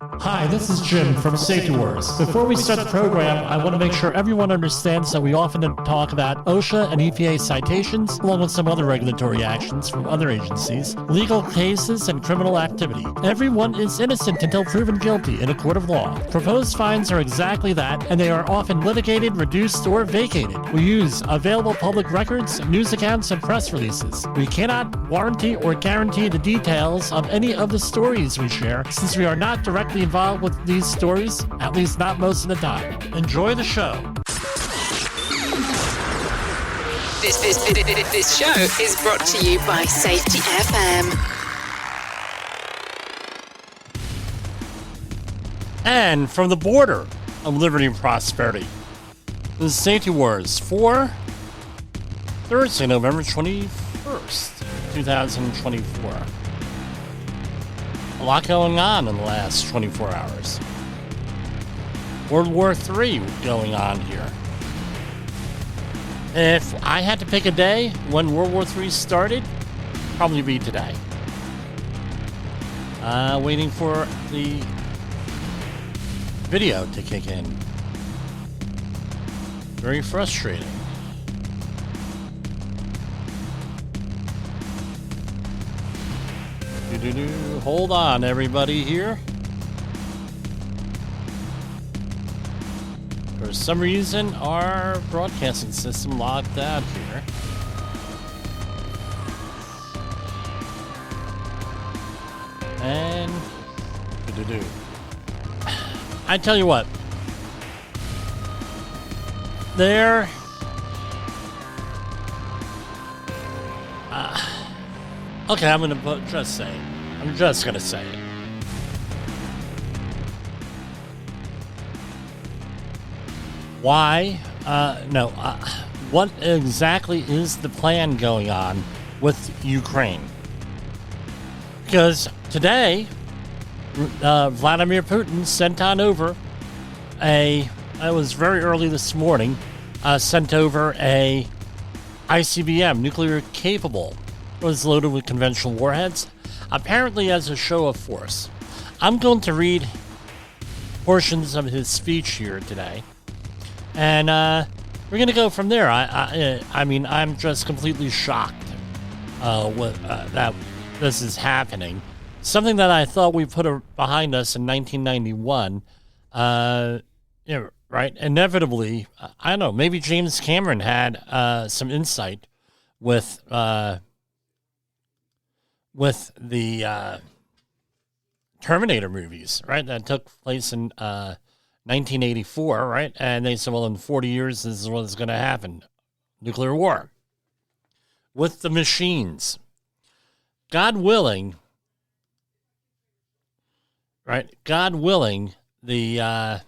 Hi, this is Jim from Safety Wars. Before we start the program, I want to make sure everyone understands that we often talk about OSHA and EPA citations, along with some other regulatory actions from other agencies, legal cases, and criminal activity. Everyone is innocent until proven guilty in a court of law. Proposed fines are exactly that, and they are often litigated, reduced, or vacated. We use available public records, news accounts, and press releases. We cannot warranty or guarantee the details of any of the stories we share, since we are not directly involved with these stories, at least not most of the time. Enjoy the show. This show is brought to you by Safety FM. And from the border of liberty and prosperity, this is Safety Wars for Thursday, November 21st, 2024. A lot going on in the last 24 hours. World War III going on here. If I had to pick a day when World War III started, probably be today. Waiting for the video to kick in. Very frustrating. Hold on, everybody here. For some reason, our broadcasting system logged out here. And I tell you what, okay, I'm just gonna say it. Why? What exactly is the plan going on with Ukraine? Because today, Vladimir Putin sent on over it was very early this morning, sent over a ICBM, nuclear capable. It was loaded with conventional warheads, apparently as a show of force. I'm going to read portions of his speech here today, and we're going to go from there. I mean, I'm just completely shocked that this is happening. Something that I thought we put behind us in 1991, right? Inevitably, I don't know, maybe James Cameron had some insight with the Terminator movies, right? That took place in 1984, right? And they said, well, in 40 years, this is what's going to happen. Nuclear war. With the machines. God willing, right? God willing, the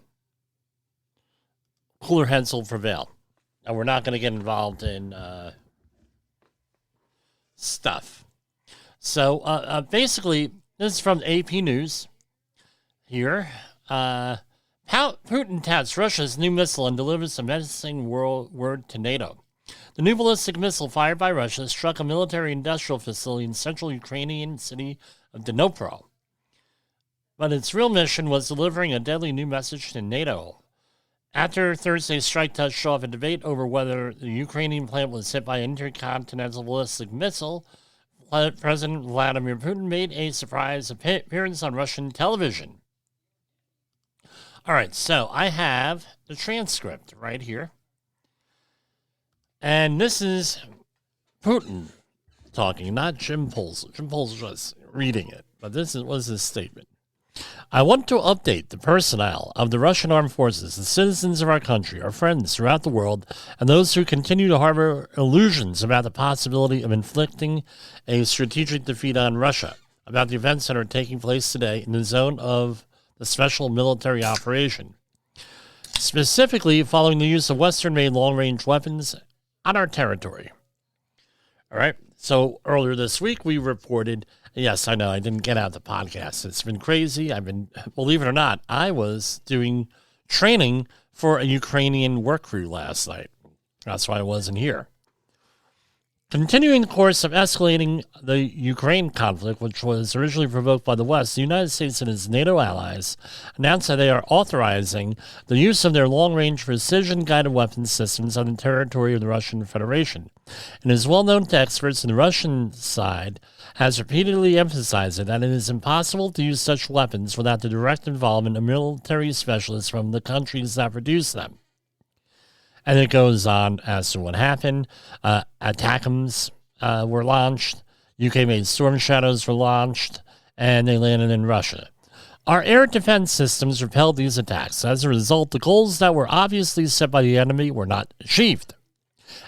cooler heads will prevail. And we're not going to get involved in stuff. So basically, this is from AP News here. Putin touts Russia's new missile and delivers a menacing word to NATO. The new ballistic missile fired by Russia struck a military-industrial facility in central Ukrainian city of Dnipro. But its real mission was delivering a deadly new message to NATO. After Thursday's strike touched off a debate over whether the Ukrainian plant was hit by an intercontinental ballistic missile, President Vladimir Putin made a surprise appearance on Russian television. All right, so I have the transcript right here. And this is Putin talking, not Jim Polson. Jim Polson was reading it, but this was his statement. I want to update the personnel of the Russian armed forces, the citizens of our country, our friends throughout the world, and those who continue to harbor illusions about the possibility of inflicting a strategic defeat on Russia, about the events that are taking place today in the zone of the special military operation, specifically following the use of Western-made long-range weapons on our territory. All right, so earlier this week we reported. Yes, I know, I didn't get out the podcast. It's been crazy. Believe it or not, I was doing training for a Ukrainian work crew last night. That's why I wasn't here. Continuing the course of escalating the Ukraine conflict, which was originally provoked by the West, the United States and its NATO allies announced that they are authorizing the use of their long-range precision-guided weapons systems on the territory of the Russian Federation. It is well known to experts, and the Russian side has repeatedly emphasized that it is impossible to use such weapons without the direct involvement of military specialists from the countries that produce them. And it goes on as to what happened. ATACMS were launched. UK-made Storm Shadows were launched, and they landed in Russia. Our air defense systems repelled these attacks. As a result, the goals that were obviously set by the enemy were not achieved.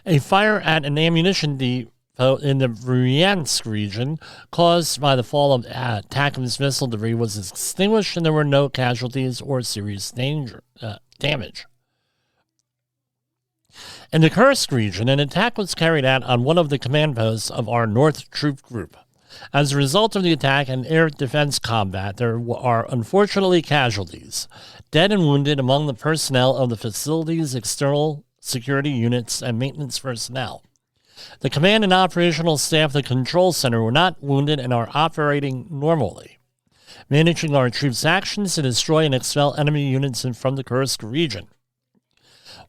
A fire at an ammunition depot in the Bryansk region caused by the fall of ATACMS missile debris was extinguished, and there were no casualties or serious damage. In the Kursk region, an attack was carried out on one of the command posts of our North Troop Group. As a result of the attack and air defense combat, there are unfortunately casualties, dead and wounded among the personnel of the facility's external security units and maintenance personnel. The command and operational staff of the control center were not wounded and are operating normally, managing our troops' actions to destroy and expel enemy units from the Kursk region.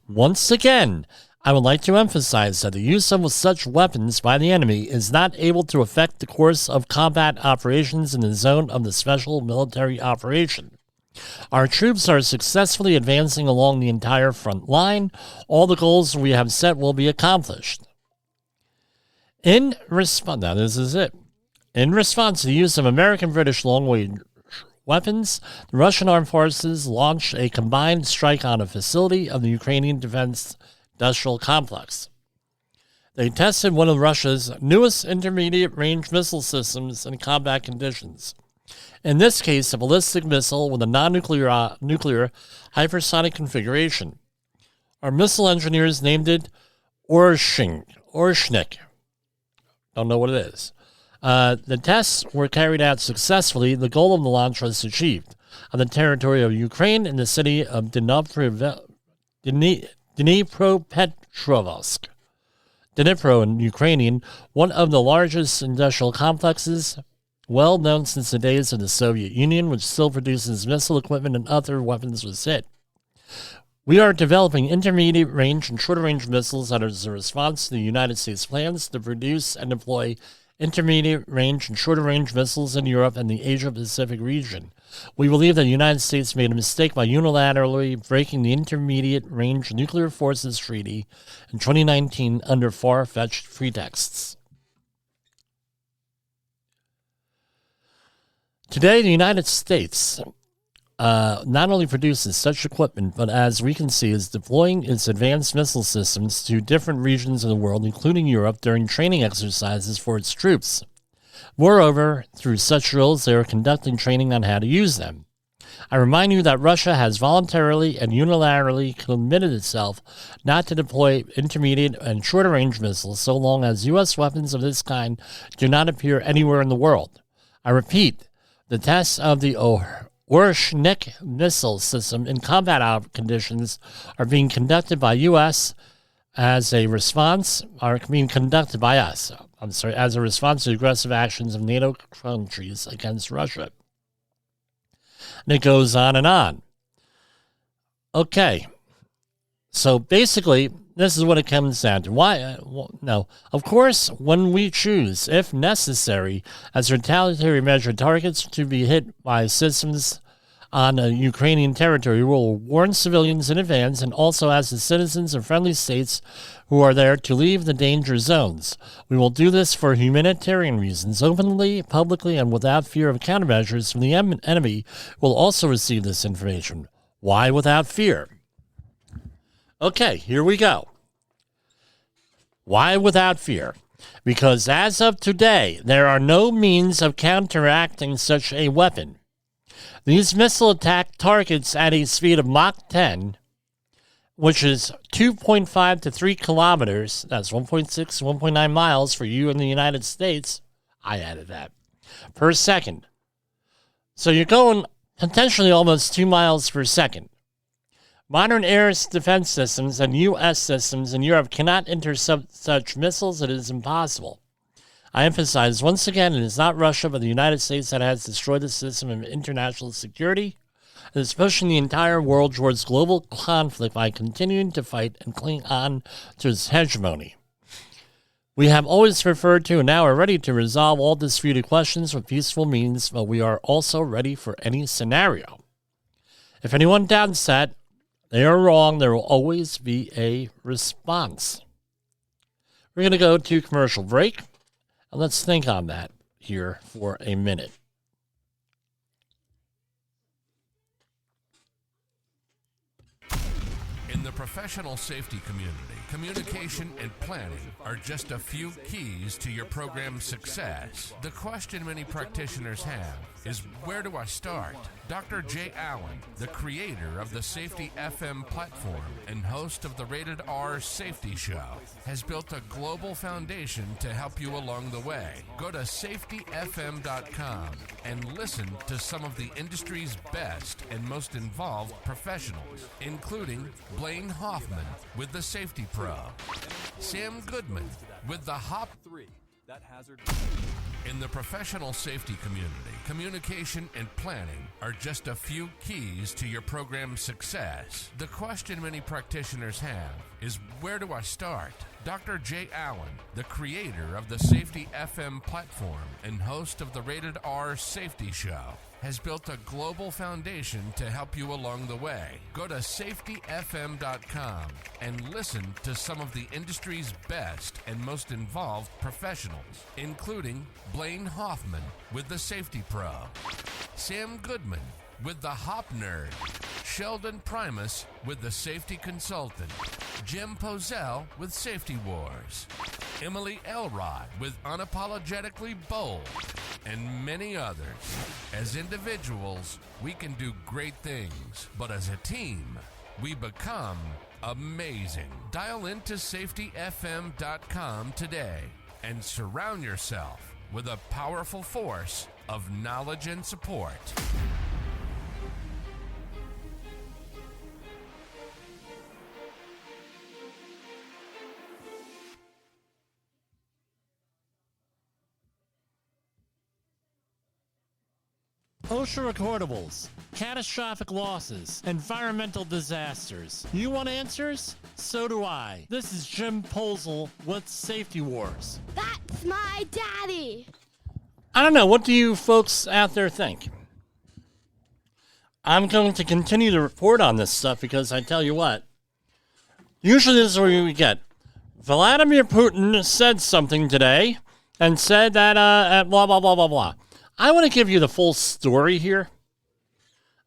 Once again, I would like to emphasize that the use of such weapons by the enemy is not able to affect the course of combat operations in the zone of the special military operation. Our troops are successfully advancing along the entire front line. All the goals we have set will be accomplished. In response to the use of American-British long-range weapons, the Russian armed forces launched a combined strike on a facility of the Ukrainian defense industrial complex. They tested one of Russia's newest intermediate-range missile systems in combat conditions. In this case, a ballistic missile with a nuclear hypersonic configuration. Our missile engineers named it Orshnik. Don't know what it is. The tests were carried out successfully. The goal of the launch was achieved on the territory of Ukraine in the city of Dnipropetrovsk. Dnipro in Ukrainian, one of the largest industrial complexes, well known since the days of the Soviet Union, which still produces missile equipment and other weapons, was hit. We are developing intermediate-range and shorter-range missiles as a response to the United States plans to produce and deploy intermediate-range and shorter-range missiles in Europe and the Asia-Pacific region. We believe that the United States made a mistake by unilaterally breaking the Intermediate-Range Nuclear Forces Treaty in 2019 under far-fetched pretexts. Today, the United States not only produces such equipment, but as we can see, is deploying its advanced missile systems to different regions of the world, including Europe, during training exercises for its troops. Moreover, through such drills, they are conducting training on how to use them. I remind you that Russia has voluntarily and unilaterally committed itself not to deploy intermediate and shorter-range missiles so long as U.S. weapons of this kind do not appear anywhere in the world. I repeat, the tests of the Orshnik missile system in combat conditions are being conducted by U.S. as a response to the aggressive actions of NATO countries against Russia. And it goes on and on. Okay. So basically, this is what it comes down to. Of course, when we choose, if necessary, as a retaliatory measure, targets to be hit by systems on Ukrainian territory, we will warn civilians in advance and also ask the citizens of friendly states who are there to leave the danger zones. We will do this for humanitarian reasons, openly, publicly, and without fear of countermeasures from the enemy will also receive this information. Why without fear? Okay, here we go. Why without fear? Because as of today, there are no means of counteracting such a weapon. These missile attack targets at a speed of Mach 10, which is 2.5 to 3 kilometers, that's 1.6, 1.9 miles for you in the United States, I added that, per second. So you're going potentially almost 2 miles per second. Modern air defense systems and U.S. systems in Europe cannot intercept such missiles. It is impossible. I emphasize once again, it is not Russia but the United States that has destroyed the system of international security. It is pushing the entire world towards global conflict by continuing to fight and cling on to its hegemony. We have always referred to and now are ready to resolve all disputed questions with peaceful means, but we are also ready for any scenario. If anyone doubts that, they are wrong. There will always be a response. We're going to go to commercial break, and let's think on that here for a minute. In the professional safety community, communication and planning are just a few keys to your program's success. The question many practitioners have is, where do I start? Dr. Jay Allen, the creator of the Safety FM platform and host of the Rated R Safety Show, has built a global foundation to help you along the way. Go to safetyfm.com and listen to some of the industry's best and most involved professionals, including Blaine Hoffman with the Safety Pro, Sam Goodman with the Hop 3. In the professional safety community, communication and planning are just a few keys to your program's success. The question many practitioners have is, where do I start? Dr. Jay Allen, the creator of the Safety FM platform and host of the Rated R Safety Show, has built a global foundation to help you along the way. Go to safetyfm.com and listen to some of the industry's best and most involved professionals, including Blaine Hoffman with the Safety Pro, Sam Goodman with the Hop Nerd, Sheldon Primus with the Safety Consultant, Jim Pozell with Safety Wars, Emily Elrod with Unapologetically Bold, and many others. As individuals, we can do great things, but as a team, we become amazing. Dial into safetyfm.com today and surround yourself with a powerful force of knowledge and support. OSHA recordables, catastrophic losses, environmental disasters. You want answers? So do I. This is Jim Posel with Safety Wars. That's my daddy. I don't know. What do you folks out there think? I'm going to continue to report on this stuff because I tell you what, usually this is what we get. Vladimir Putin said something today and said that blah, blah, blah, blah, blah. I want to give you the full story here.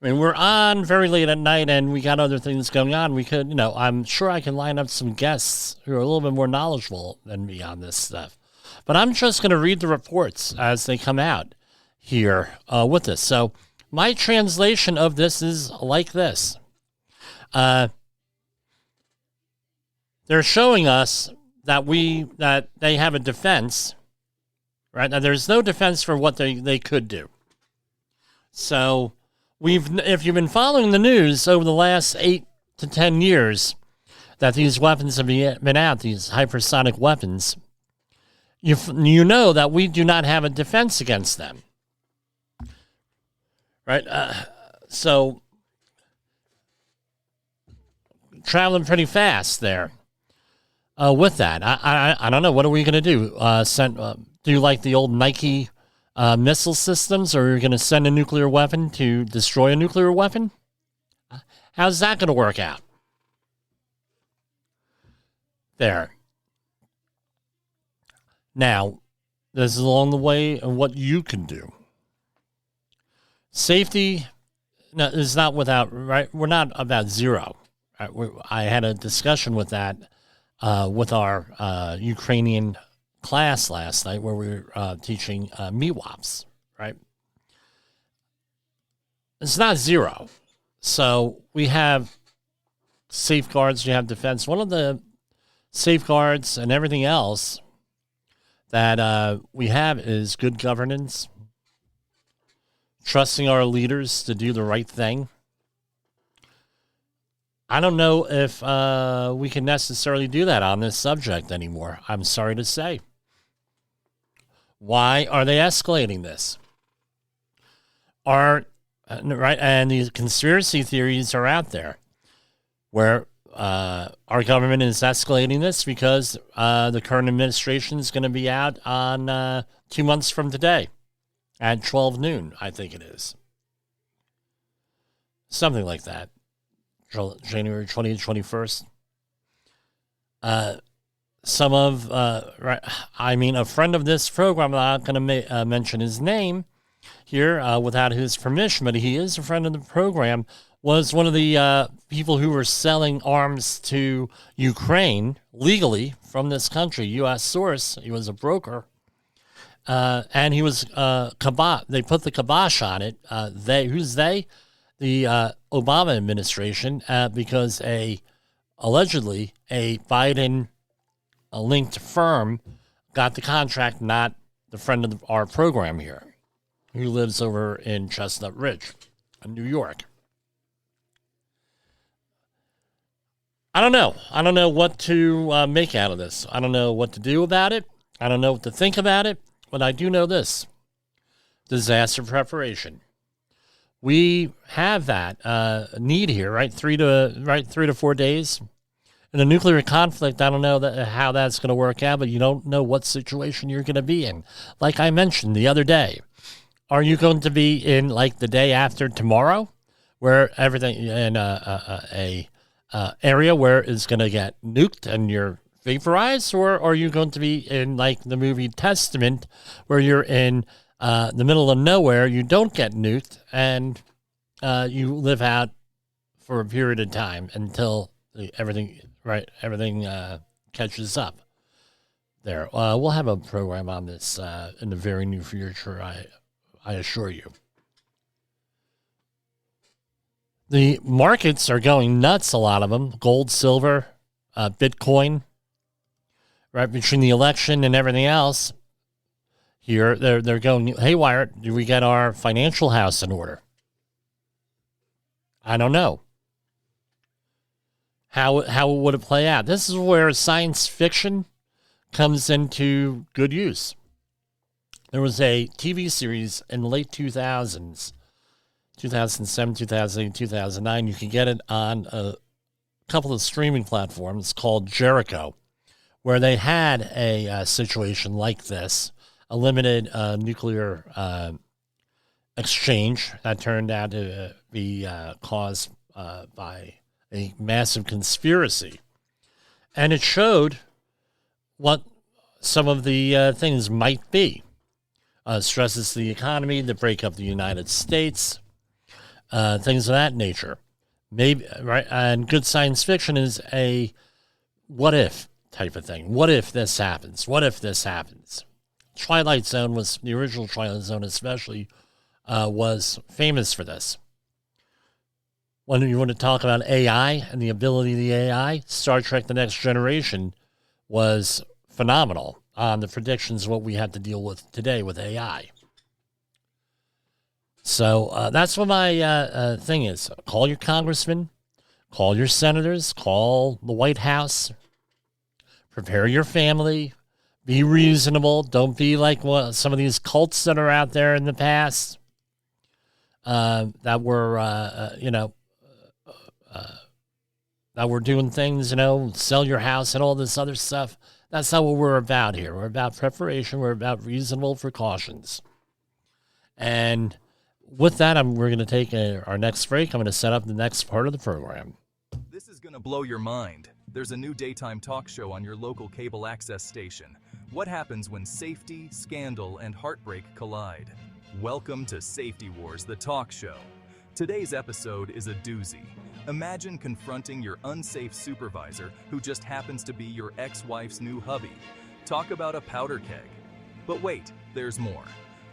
I mean, we're on very late at night and we got other things going on. We could, I'm sure I can line up some guests who are a little bit more knowledgeable than me on this stuff. But I'm just going to read the reports as they come out here with this. So my translation of this is like this. They're showing us that they have a defense. Right now, there's no defense for what they could do. So, if you've been following the news over the last 8 to 10 years, that these weapons have been out, these hypersonic weapons, you know that we do not have a defense against them, right? So, traveling pretty fast there with that. I don't know. What are we going to do? Do you like the old Nike missile systems, or are you going to send a nuclear weapon to destroy a nuclear weapon? How's that going to work out? There. Now, this is along the way of what you can do. Safety is not without, right? We're not about zero. Right? I had a discussion with that with our Ukrainian class last night where we were teaching MWAPs, right? It's not zero. So we have safeguards, you have defense. One of the safeguards and everything else that we have is good governance, trusting our leaders to do the right thing. I don't know if we can necessarily do that on this subject anymore. I'm sorry to say. Why are they escalating this? Right, and these conspiracy theories are out there where our government is escalating this because the current administration is going to be out on 2 months from today at 12 noon, I think it is. Something like that. January 20th, 21st. A friend of this program, I'm not going to mention his name here without his permission, but he is a friend of the program, was one of the people who were selling arms to Ukraine legally from this country, U.S. source. He was a broker. And he was, they put the kibosh on it. Who's they? The Obama administration, because allegedly a Biden-linked firm got the contract, not the friend of our program here, who lives over in Chestnut Ridge, New York. I don't know. I don't know what to make out of this. I don't know what to do about it. I don't know what to think about it, but I do know this: disaster preparation. We have that need here, right? 3 to 4 days. In a nuclear conflict, I don't know how that's going to work out, but you don't know what situation you're going to be in. Like I mentioned the other day, are you going to be in like the day after tomorrow, where everything in a area where it's going to get nuked and you're vaporized, or are you going to be in like the movie Testament, where you're in the middle of nowhere, you don't get nuked, and you live out for a period of time until everything catches up there. We'll have a program on this in the very near future, I assure you. The markets are going nuts, a lot of them. Gold, silver, Bitcoin, right, between the election and everything else. Here, they're going haywire. Do we get our financial house in order? I don't know. How would it play out? This is where science fiction comes into good use. There was a TV series in the late 2000s, 2007, 2008, 2009. You can get it on a couple of streaming platforms called Jericho, where they had a situation like this. A limited nuclear exchange that turned out to be caused by a massive conspiracy. And it showed what some of the things might be. Stresses to the economy, the breakup of the United States, things of that nature. Maybe, right? And good science fiction is a what if type of thing. What if this happens? What if this happens? Twilight Zone the original Twilight Zone especially, was famous for this. When you want to talk about AI and the ability of the AI, Star Trek The Next Generation was phenomenal on the predictions of what we have to deal with today with AI. So that's what my thing is. Call your congressman, call your senators, call the White House, prepare your family. Be reasonable. Don't be like some of these cults that are out there in the past that were, that were doing things, sell your house and all this other stuff. That's not what we're about here. We're about preparation. We're about reasonable precautions. And with that, we're going to take our next break. I'm going to set up the next part of the program. This is going to blow your mind. There's a new daytime talk show on your local cable access station. What happens when safety, scandal, and heartbreak collide? Welcome to Safety Wars, the talk show. Today's episode is a doozy. Imagine confronting your unsafe supervisor who just happens to be your ex-wife's new hubby. Talk about a powder keg. But wait, there's more.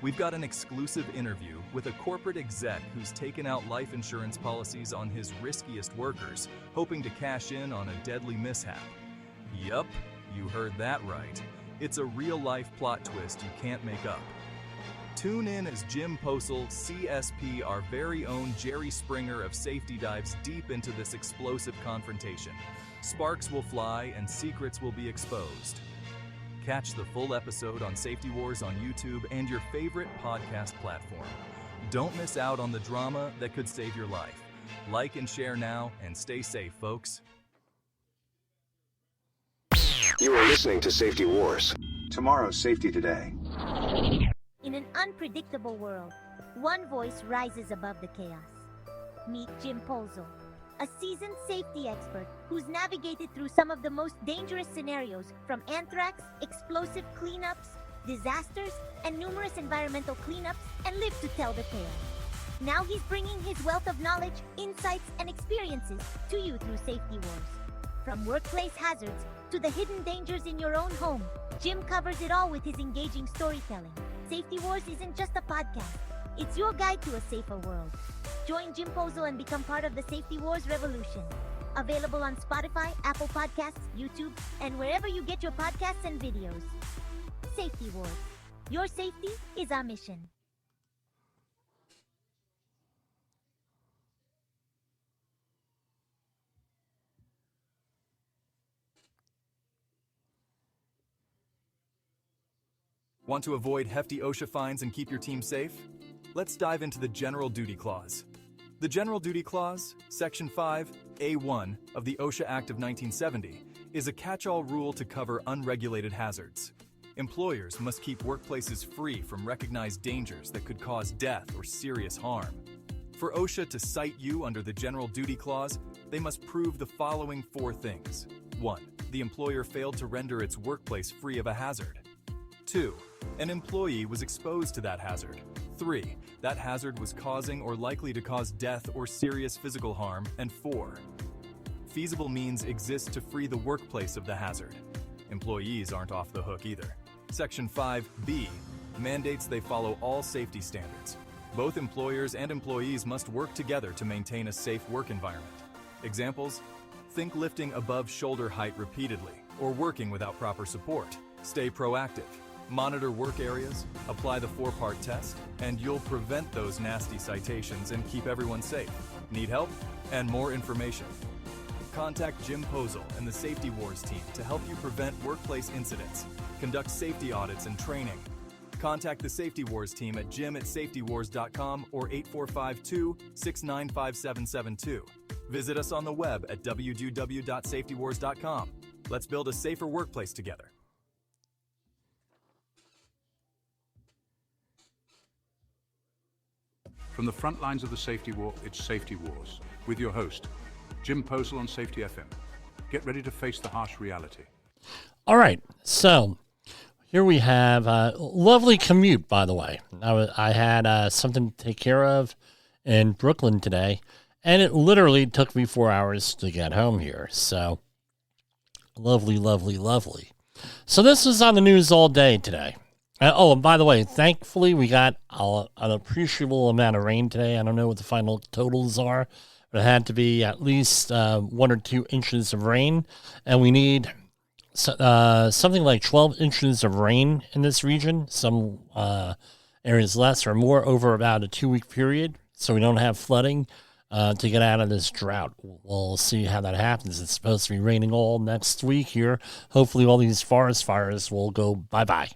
We've got an exclusive interview with a corporate exec who's taken out life insurance policies on his riskiest workers, hoping to cash in on a deadly mishap. Yup, you heard that right. It's a real-life plot twist you can't make up. Tune in as Jim Posel, CSP, our very own Jerry Springer of safety, dives deep into this explosive confrontation. Sparks will fly and secrets will be exposed. Catch the full episode on Safety Wars on YouTube and your favorite podcast platform. Don't miss out on the drama that could save your life. Like and share now, and stay safe, folks. You are listening to Safety Wars. Tomorrow's Safety Today. In an unpredictable world, one voice rises above the chaos. Meet Jim Posel, a seasoned safety expert who's navigated through some of the most dangerous scenarios, from anthrax, explosive cleanups, disasters, and numerous environmental cleanups, and lived to tell the tale. Now he's bringing his wealth of knowledge, insights, and experiences to you through Safety Wars. From workplace hazards to the hidden dangers in your own home, Jim covers it all with his engaging storytelling. Safety Wars isn't just a podcast, it's your guide to a safer world. Join Jim Posel and become part of the Safety Wars revolution. Available on Spotify, Apple Podcasts, YouTube, and wherever you get your podcasts and videos. Safety Wars. Your safety is our mission. Want to avoid hefty OSHA fines and keep your team safe? Let's dive into the General Duty Clause. The General Duty Clause, Section 5, A1 of the OSHA Act of 1970, is a catch-all rule to cover unregulated hazards. Employers must keep workplaces free from recognized dangers that could cause death or serious harm. For OSHA to cite you under the General Duty Clause, they must prove the following 4 things. 1. The employer failed to render its workplace free of a hazard. 2. An employee was exposed to that hazard. 3. That hazard was causing or likely to cause death or serious physical harm. And 4. Feasible means exist to free the workplace of the hazard. Employees aren't off the hook either. Section 5B mandates they follow all safety standards. Both employers and employees must work together to maintain a safe work environment. Examples: think lifting above shoulder height repeatedly, or working without proper support. Stay proactive. Monitor work areas, apply the 4-part test, and you'll prevent those nasty citations and keep everyone safe. Need help? And more information? Contact Jim Posel and the Safety Wars team to help you prevent workplace incidents, conduct safety audits and training. Contact the Safety Wars team at jim@safetywars.com or 8452-695772. Visit us on the web at www.safetywars.com. Let's build a safer workplace together. From the front lines of the safety war, it's Safety Wars, with your host, Jim Posel on Safety FM. Get ready to face the harsh reality. All right, so here we have a lovely commute, by the way. I had something to take care of in Brooklyn today, and it literally took me 4 hours to get home here. So lovely, lovely, lovely. So this was on the news all day today. And by the way, thankfully we got an appreciable amount of rain today. I don't know what the final totals are, but it had to be at least 1 or 2 inches of rain, and we need something like 12 inches of rain in this region. Some areas less or more over about a 2-week period, so we don't have flooding to get out of this drought. We'll see how that happens. It's supposed to be raining all next week here. Hopefully all these forest fires will go bye-bye.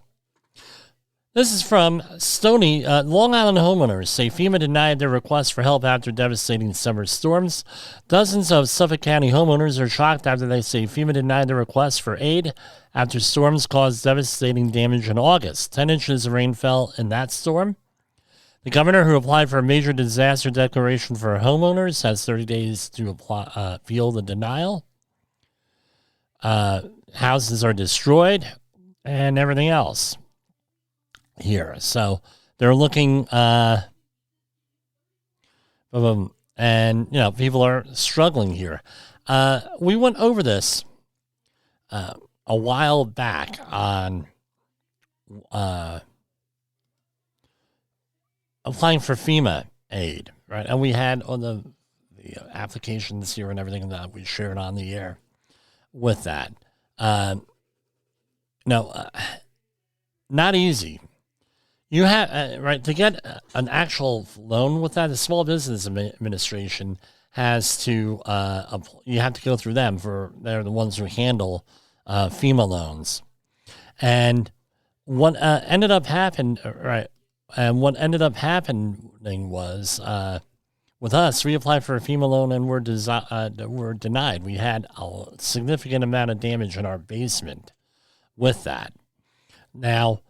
This is from Stony. Long Island homeowners say FEMA denied their request for help after devastating summer storms. Dozens of Suffolk County homeowners are shocked after they say FEMA denied their request for aid after storms caused devastating damage in August. 10 inches of rain fell in that storm. The governor, who applied for a major disaster declaration for homeowners, has 30 days to appeal the denial. Houses are destroyed and everything else here. So they're looking, and, people are struggling here. We went over this a while back on applying for FEMA aid, right? And we had on the applications here and everything that we shared on the air with that. Not easy. You have right to get an actual loan with that. The Small Business Administration has to. You have to go through them they're the ones who handle FEMA loans, and what ended up happening was with us, we applied for a FEMA loan and were denied. We had a significant amount of damage in our basement with that. Now.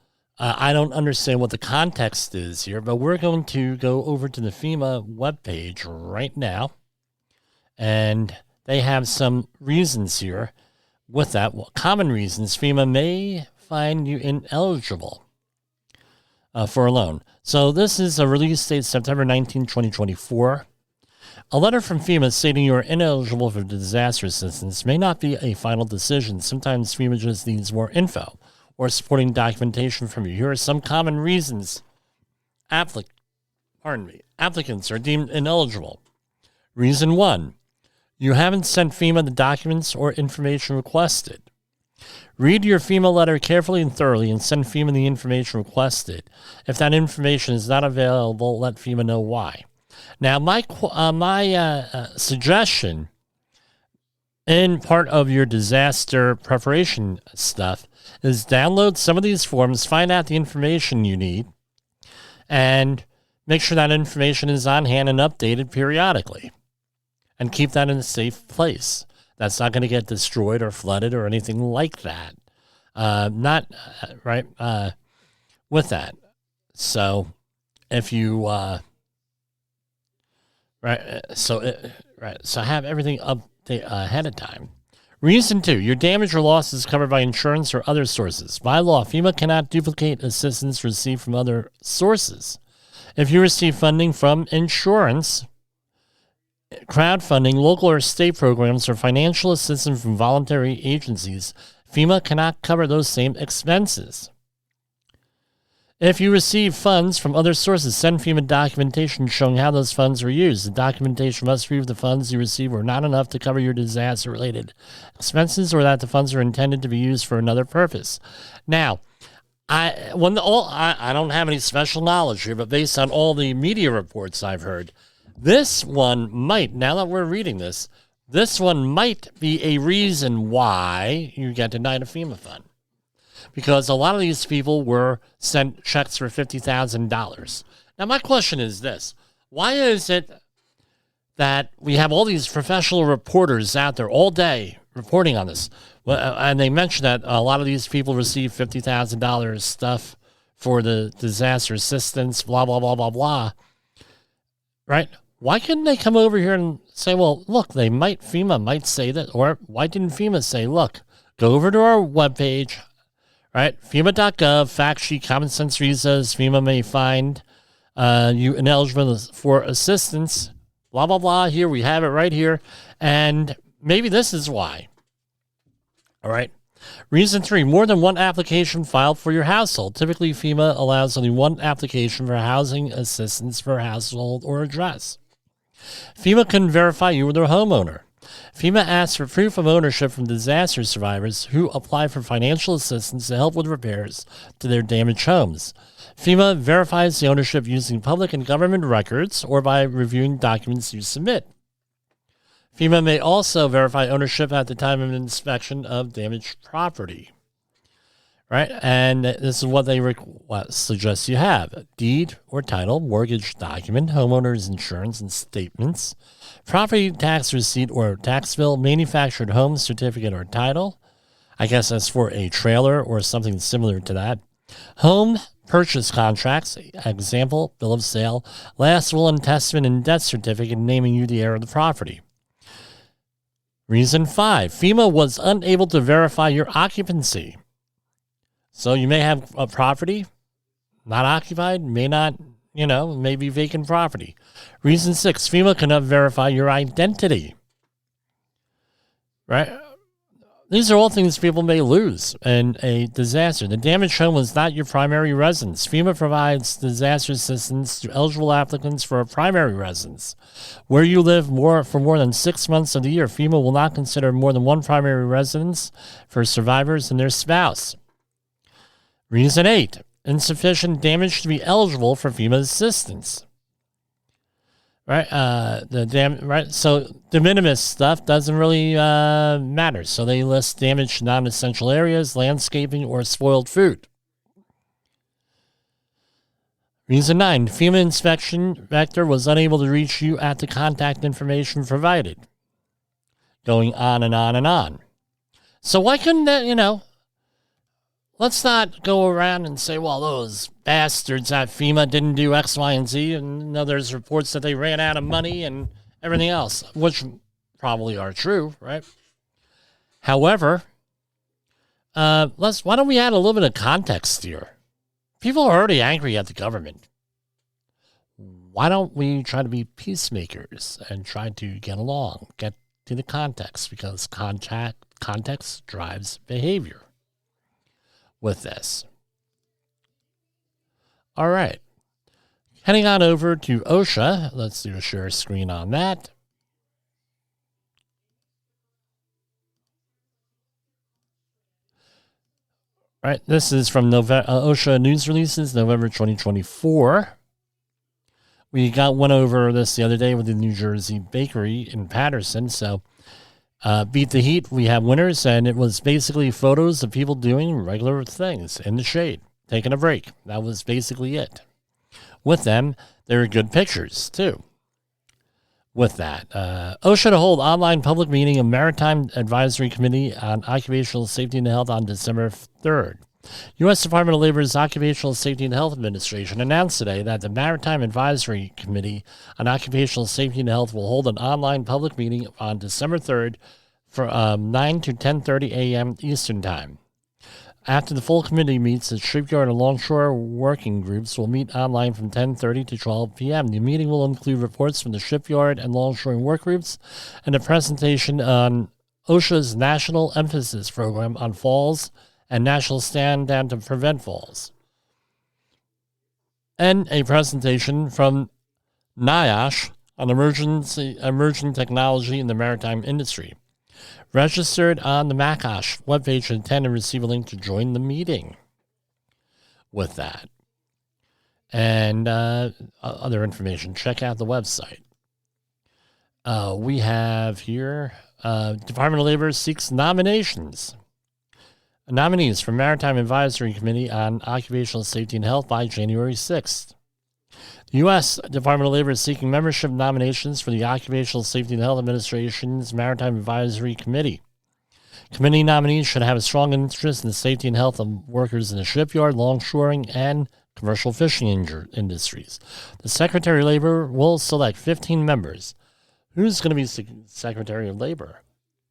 I don't understand what the context is here, but we're going to go over to the FEMA webpage right now, and they have some reasons here with that. Well, common reasons FEMA may find you ineligible for a loan. So this is a release date September 19, 2024. A letter from FEMA stating you are ineligible for disaster assistance may not be a final decision. Sometimes FEMA just needs more info or supporting documentation from you. Here are some common reasons applicants are deemed ineligible. Reason 1, you haven't sent FEMA the documents or information requested. Read your FEMA letter carefully and thoroughly and send FEMA the information requested. If that information is not available, let FEMA know why. Now, my suggestion in part of your disaster preparation stuff is download some of these forms, find out the information you need, and make sure that information is on hand and updated periodically. And keep that in a safe place. That's not going to get destroyed or flooded or anything like that. With that. So if you, so have everything updated ahead of time. Reason 2, your damage or loss is covered by insurance or other sources. By law, FEMA cannot duplicate assistance received from other sources. If you receive funding from insurance, crowdfunding, local or state programs, or financial assistance from voluntary agencies, FEMA cannot cover those same expenses. If you receive funds from other sources, send FEMA documentation showing how those funds were used. The documentation must prove the funds you received were not enough to cover your disaster-related expenses or that the funds are intended to be used for another purpose. Now, I don't have any special knowledge here, but based on all the media reports I've heard, this one might, now that we're reading this one might be a reason why you get denied a FEMA fund. Because a lot of these people were sent checks for $50,000. Now, my question is this. Why is it that we have all these professional reporters out there all day reporting on this? Well, and they mentioned that a lot of these people receive $50,000 stuff for the disaster assistance, blah, blah, blah, blah, blah. Right? Why couldn't they come over here and say, well, look, FEMA might say that, or why didn't FEMA say, look, go over to our webpage, right? FEMA.gov, fact sheet, common sense reasons FEMA may find you ineligible for assistance, blah, blah, blah. Here, we have it right here. And maybe this is why. All right. Reason 3, more than one application filed for your household. Typically, FEMA allows only one application for housing assistance for household or address. FEMA can verify you were the homeowner. FEMA asks for proof of ownership from disaster survivors who apply for financial assistance to help with repairs to their damaged homes. FEMA verifies the ownership using public and government records or by reviewing documents you submit. FEMA may also verify ownership at the time of inspection of damaged property. Right? And this is what they suggest you have. A deed or title, mortgage document, homeowner's insurance and statements, property tax receipt or tax bill, manufactured home certificate or title. I guess that's for a trailer or something similar to that. Home purchase contracts, example, bill of sale, last will and testament and death certificate naming you the heir of the property. Reason 5, FEMA was unable to verify your occupancy. So you may have a property not occupied, may not, may be vacant property. Reason 6, FEMA cannot verify your identity. Right? These are all things people may lose in a disaster. The damaged home was not your primary residence. FEMA provides disaster assistance to eligible applicants for a primary residence. Where you live for more than 6 months of the year, FEMA will not consider more than one primary residence for survivors and their spouse. Reason 8, insufficient damage to be eligible for FEMA assistance. Right, so de minimis stuff doesn't really matter. So they list damage to non-essential areas, landscaping, or spoiled food. Reason 9, FEMA inspection vector was unable to reach you at the contact information provided. Going on and on and on. So why couldn't that, let's not go around and say, well, those bastards at FEMA didn't do X, Y, and Z, and there's reports that they ran out of money and everything else, which probably are true, right? However, why don't we add a little bit of context here? People are already angry at the government. Why don't we try to be peacemakers and try to get along, get to the context, because context drives behavior with this. All right. Heading on over to OSHA. Let's do a share screen on that. All right. This is from OSHA news releases, November 2024. We got one over this the other day with the New Jersey bakery in Patterson. So beat the heat. We have winners, and it was basically photos of people doing regular things in the shade, taking a break. That was basically it. With them, there were good pictures, too. With that, OSHA to hold online public meeting of Maritime Advisory Committee on Occupational Safety and Health on December 3rd. U.S. Department of Labor's Occupational Safety and Health Administration announced today that the Maritime Advisory Committee on Occupational Safety and Health will hold an online public meeting on December 3rd from 9 to 10:30 a.m. Eastern Time. After the full committee meets, the shipyard and longshore working groups will meet online from 10:30 to 12 p.m. The meeting will include reports from the shipyard and longshoring work groups and a presentation on OSHA's National Emphasis Program on Falls and National Stand Down to Prevent Falls, and a presentation from NIOSH on emerging technology in the maritime industry. Registered on the MACOSH webpage and attend and receive a link to join the meeting with that. And other information, check out the website. We have here, Department of Labor seeks nominees for Maritime Advisory Committee on Occupational Safety and Health by January 6th. The U.S. Department of Labor is seeking membership nominations for the Occupational Safety and Health Administration's Maritime Advisory Committee. Committee nominees should have a strong interest in the safety and health of workers in the shipyard, longshoring, and commercial fishing industries. The Secretary of Labor will select 15 members. Who's going to be Secretary of Labor?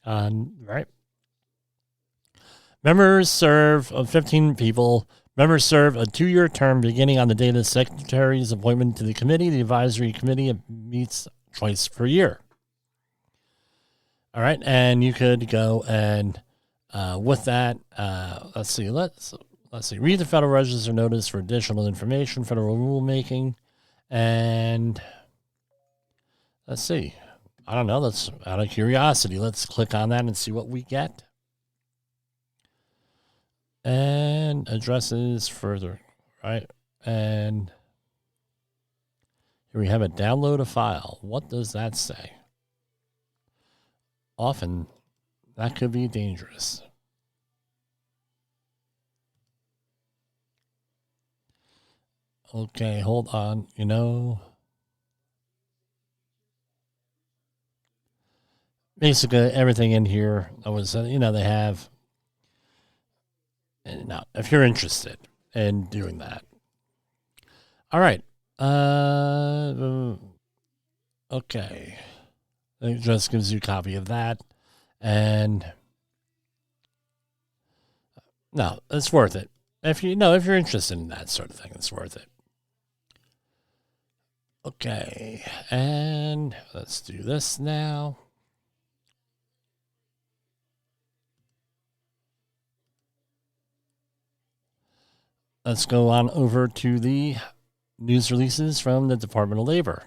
Right. Members serve 15 people. Members serve a 2-year term beginning on the date of the Secretary's appointment to the committee. The advisory committee meets twice per year. All right, and you could go and with that, let's see. Read the Federal Register notice for additional information, federal rulemaking, and let's see. I don't know. Let's, out of curiosity, let's click on that and see what we get. And addresses further, right? And here we have a download a file. What does that say? Often, that could be dangerous. Okay, hold on. Basically everything in here, they have. Now, if you're interested in doing that. All right. Okay. It just gives you a copy of that. And no, it's worth it. If you're interested in that sort of thing, it's worth it. Okay. And let's do this now. Let's go on over to the news releases from the Department of Labor.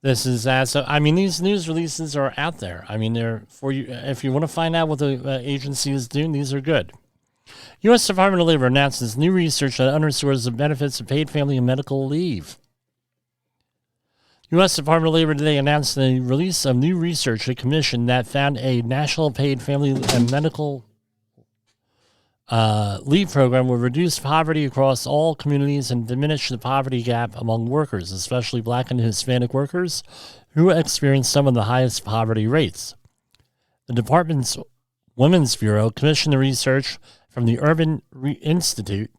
This is these news releases are out there. They're for you. If you want to find out what the agency is doing, these are good. U.S. Department of Labor announces new research that underscores the benefits of paid family and medical leave. U.S. Department of Labor today announced the release of new research a commission that found a national paid family and medical leave program will reduce poverty across all communities and diminish the poverty gap among workers, especially Black and Hispanic workers who experience some of the highest poverty rates. The department's Women's Bureau commissioned the research from the Urban Institute,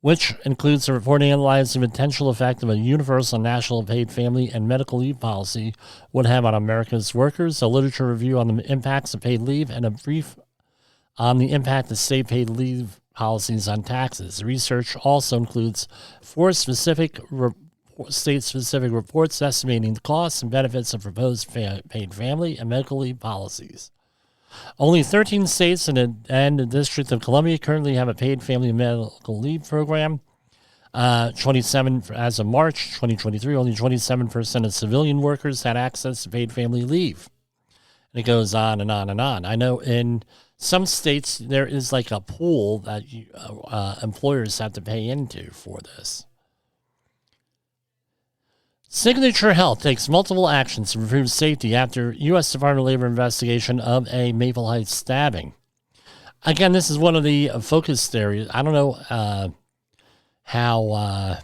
which includes a report analyzing the potential effect of a universal national paid family and medical leave policy would have on America's workers, a literature review on the impacts of paid leave, and a brief on the impact of state paid leave policies on taxes. The research also includes 4 state-specific reports estimating the costs and benefits of proposed paid family and medical leave policies. Only 13 states and the District of Columbia currently have a paid family and medical leave program. 27 as of March 2023, only 27% of civilian workers had access to paid family leave. And it goes on and on and on. I know in some states there is like a pool that employers have to pay into for this. Signature Health takes multiple actions to improve safety after U.S. Department of Labor investigation of a Maple Heights stabbing. Again, this is one of the focused areas. I don't know how... I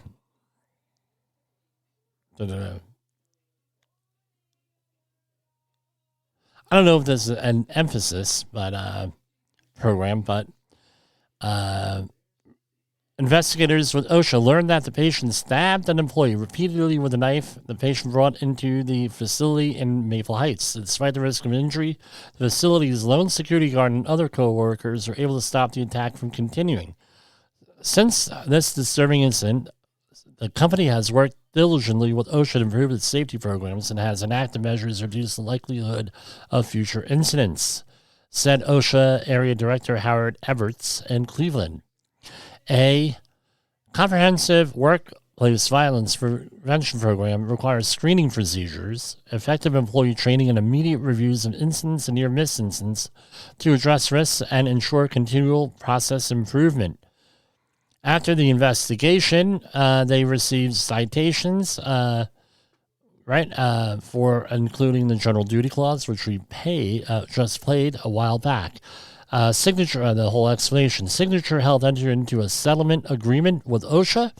don't know if this is an emphasis program, but investigators with OSHA learned that the patient stabbed an employee repeatedly with a knife the patient brought into the facility in Maple Heights. Despite the risk of injury, the facility's lone security guard and other co-workers were able to stop the attack from continuing. Since this disturbing incident, the company has worked diligently with OSHA to improve its safety programs and has enacted measures to reduce the likelihood of future incidents, said OSHA Area Director Howard Everts in Cleveland. A comprehensive workplace violence prevention program requires screening procedures, effective employee training, and immediate reviews of incidents and near-miss incidents to address risks and ensure continual process improvement. After the investigation, they received citations, for including the general duty clause, which we just played a while back. The whole explanation. Signature Health entered into a settlement agreement with OSHA,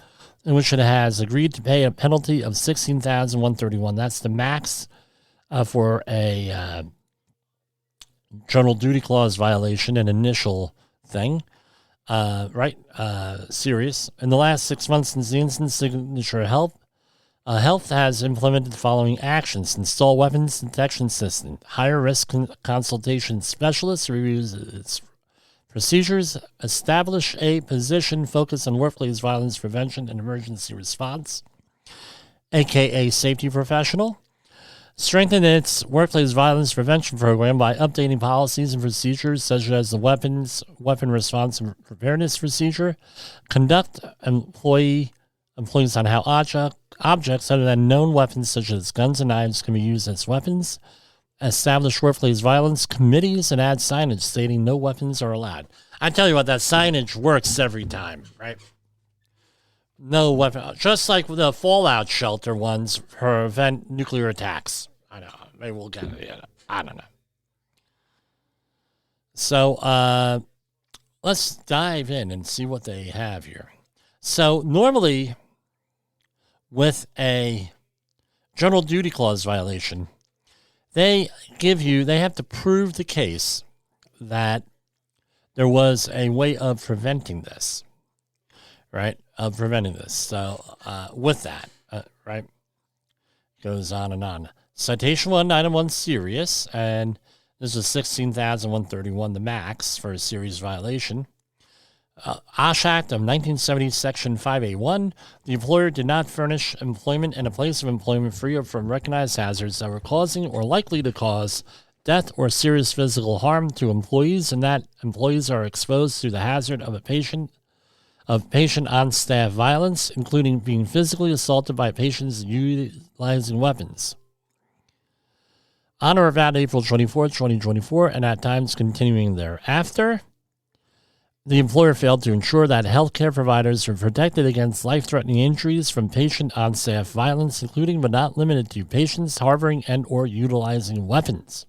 in which it has agreed to pay a penalty of $16,131. That's the max for a general duty clause violation, an initial thing. Serious. In the last 6 months since the incident, Signature Health has implemented the following actions: install weapons detection system, hire risk consultation specialists, reviews its procedures, establish a position focused on workplace violence prevention and emergency response, aka safety professional, strengthen its workplace violence prevention program by updating policies and procedures such as the weapon response and preparedness procedure, conduct employees on how objects other than known weapons such as guns and knives can be used as weapons, establish workplace violence committees, and add signage stating no weapons are allowed. I tell you what, that signage works every time, right? No weapon, just like the fallout shelter ones prevent nuclear attacks. I know, maybe we'll get it. I don't know. So let's dive in and see what they have here. So normally, with a general duty clause violation, they have to prove the case that there was a way of preventing this, right? Of preventing this. So with that, right, goes on and on. Citation 1, item 1, serious, and this is $16,131, the max for a serious violation. OSHA Act of 1970, Section 5A1, the employer did not furnish employment in a place of employment free from recognized hazards that were causing or likely to cause death or serious physical harm to employees, and that employees are exposed to the hazard of patient on-staff violence, including being physically assaulted by patients utilizing weapons. On or about April 24, 2024, and at times continuing thereafter, the employer failed to ensure that healthcare providers were protected against life-threatening injuries from patient on-staff violence, including but not limited to patients harboring and or utilizing weapons.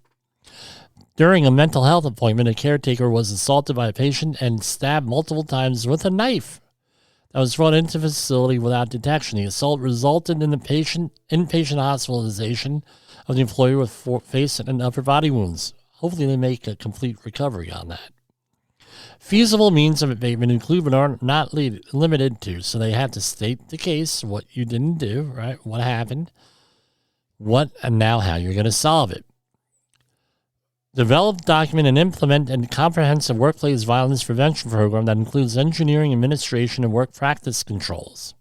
During a mental health appointment, a caretaker was assaulted by a patient and stabbed multiple times with a knife that was brought into the facility without detection. The assault resulted in the inpatient hospitalization of the employee with face and upper body wounds. Hopefully they make a complete recovery on that. Feasible means of abatement include but are not limited to, so they have to state the case, what you didn't do, right? What happened, and now how you're going to solve it. Develop, document, and implement a comprehensive workplace violence prevention program that includes engineering, administration, and work practice controls.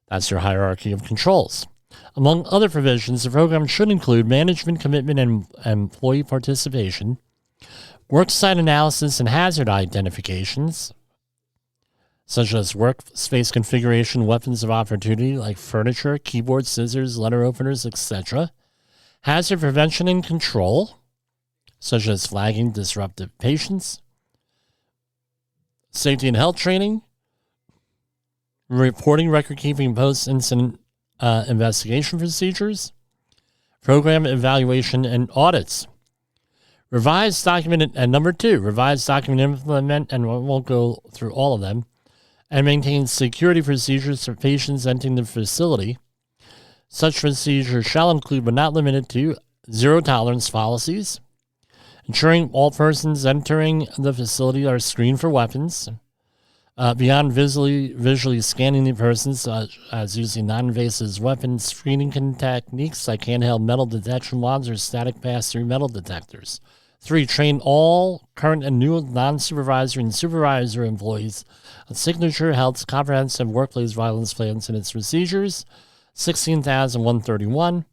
That's your hierarchy of controls. Among other provisions, the program should include management commitment and employee participation, worksite analysis and hazard identifications, such as workspace configuration, weapons of opportunity like furniture, keyboards, scissors, letter openers, etc., hazard prevention and control, such as flagging disruptive patients, safety and health training, reporting, record keeping, post-incident investigation procedures, program evaluation and audits. Revise, document, and number 2, revise, document, implement, and we won't go through all of them, and maintain security procedures for patients entering the facility. Such procedures shall include, but not limited to, zero tolerance policies, ensuring all persons entering the facility are screened for weapons, beyond visually scanning the persons, as using non-invasive weapon screening techniques like handheld metal detection wands or static pass-through metal detectors. 3, train all current and new non-supervisory and supervisory employees on Signature Health's comprehensive workplace violence plans and its procedures. 16,131.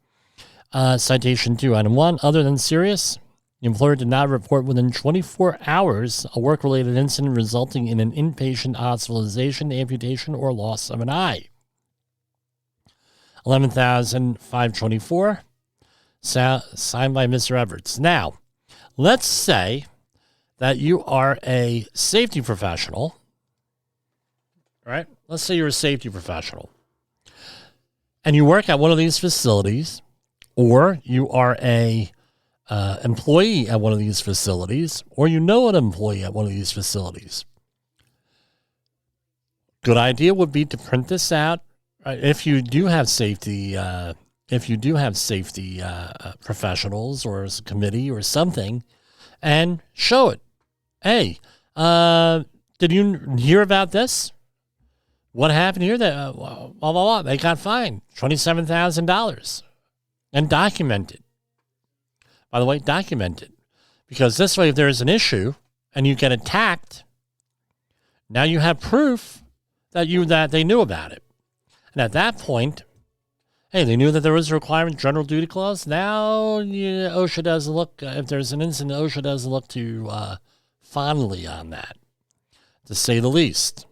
Citation 2, item 1. Other than serious, the employer did not report within 24 hours a work-related incident resulting in an inpatient hospitalization, amputation, or loss of an eye. 11,524. Signed by Mr. Everts. Now, let's say that you are a safety professional, right? Let's say you're a safety professional, and you work at one of these facilities, or you are a employee at one of these facilities, or you know an employee at one of these facilities. Good idea would be to print this out, right? If you do have safety, professionals or as a committee or something, and show it. Hey, did you hear about this? What happened here? That blah blah blah. They got fined $27,000, and document it. By the way, document it. Because this way, if there's an issue and you get attacked, now you have proof that they knew about it. And at that point, hey, they knew that there was a requirement, general duty clause. Now OSHA doesn't look, if there's an incident, OSHA doesn't look too fondly on that, to say the least.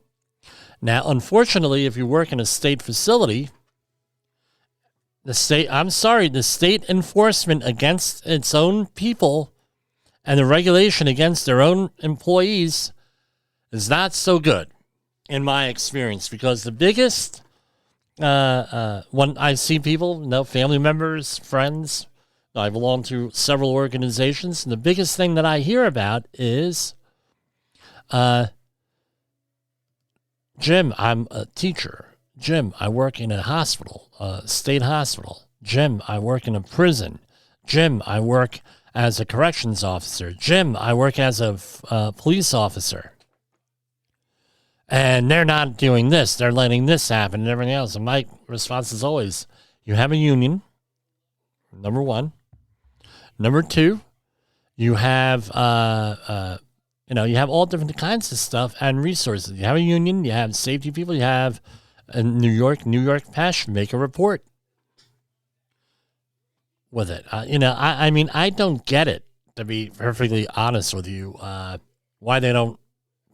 Now, unfortunately, if you work in a state facility, the state enforcement against its own people and the regulation against their own employees is not so good, in my experience, because the biggest, when I see people, family members, friends, I belong to several organizations, and the biggest thing that I hear about is, Jim, I'm a teacher. Jim, I work in a hospital, a state hospital. Jim, I work in a prison. Jim, I work as a corrections officer. Jim, I work as a police officer. And they're not doing this. They're letting this happen and everything else. And my response is always, you have a union, number one. Number two, you have, you have all different kinds of stuff and resources. You have a union, you have safety people, you have New York PESH, make a report with it. I don't get it, to be perfectly honest with you, why they don't